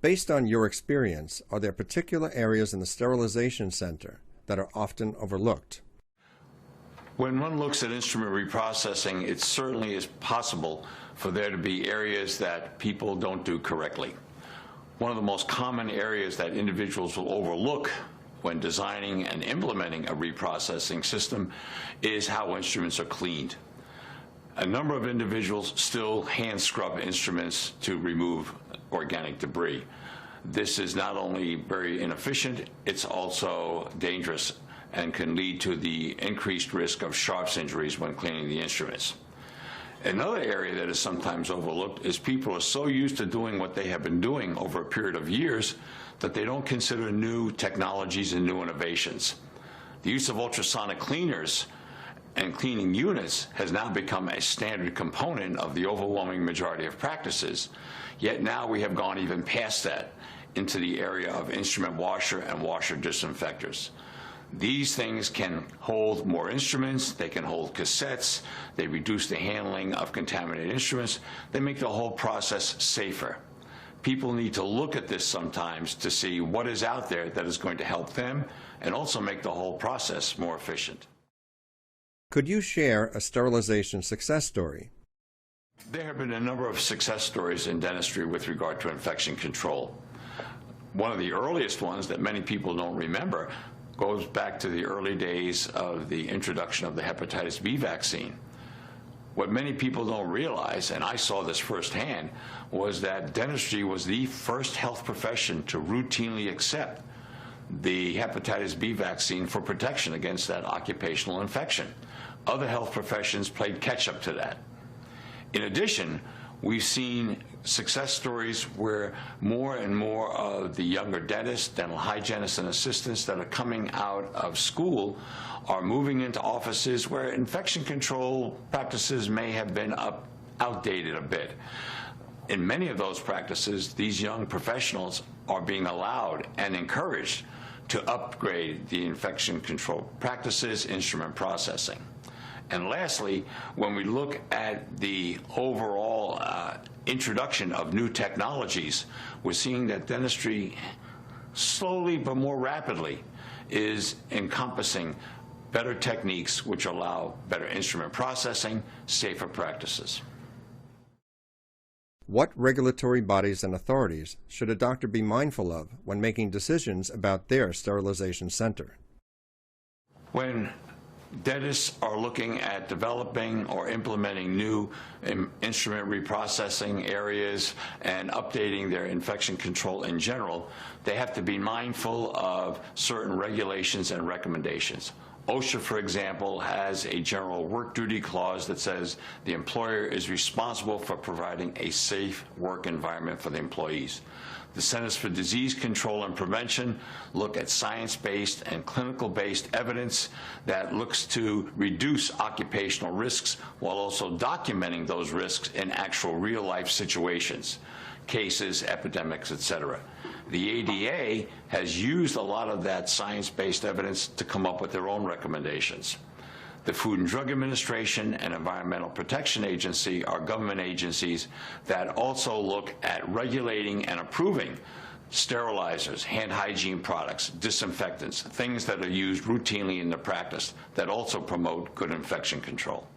Based on your experience, are there particular areas in the sterilization center that are often overlooked? When one looks at instrument reprocessing, it certainly is possible for there to be areas that people don't do correctly. One of the most common areas that individuals will overlook when designing and implementing a reprocessing system is how instruments are cleaned. A number of individuals still hand scrub instruments to remove organic debris. This is not only very inefficient, it's also dangerous and can lead to the increased risk of sharps injuries when cleaning the instruments. Another area that is sometimes overlooked is people are so used to doing what they have been doing over a period of years that they don't consider new technologies and new innovations. The use of ultrasonic cleaners and cleaning units has now become a standard component of the overwhelming majority of practices. Yet now we have gone even past that into the area of instrument washer and washer disinfectors. These things can hold more instruments, they can hold cassettes, they reduce the handling of contaminated instruments, they make the whole process safer. People need to look at this sometimes to see what is out there that is going to help them and also make the whole process more efficient. Could you share a sterilization success story? There have been a number of success stories in dentistry with regard to infection control. One of the earliest ones that many people don't remember goes back to the early days of the introduction of the hepatitis B vaccine. What many people don't realize, and I saw this firsthand, was that dentistry was the first health profession to routinely accept the hepatitis B vaccine for protection against that occupational infection. Other health professions played catch-up to that. In addition, we've seen success stories where more and more of the younger dentists, dental hygienists, and assistants that are coming out of school are moving into offices where infection control practices may have been outdated a bit. In many of those practices, these young professionals are being allowed and encouraged to upgrade the infection control practices, instrument processing. And lastly, when we look at the overall introduction of new technologies, we're seeing that dentistry slowly but more rapidly is encompassing better techniques which allow better instrument processing, safer practices. What regulatory bodies and authorities should a doctor be mindful of when making decisions about their sterilization center? When dentists are looking at developing or implementing new instrument reprocessing areas and updating their infection control in general, they have to be mindful of certain regulations and recommendations. OSHA, for example, has a general work duty clause that says the employer is responsible for providing a safe work environment for the employees. The Centers for Disease Control and Prevention look at science-based and clinical-based evidence that looks to reduce occupational risks while also documenting those risks in actual real-life situations, cases, epidemics, etc. The ADA has used a lot of that science-based evidence to come up with their own recommendations. The Food and Drug Administration and Environmental Protection Agency are government agencies that also look at regulating and approving sterilizers, hand hygiene products, disinfectants, things that are used routinely in the practice that also promote good infection control.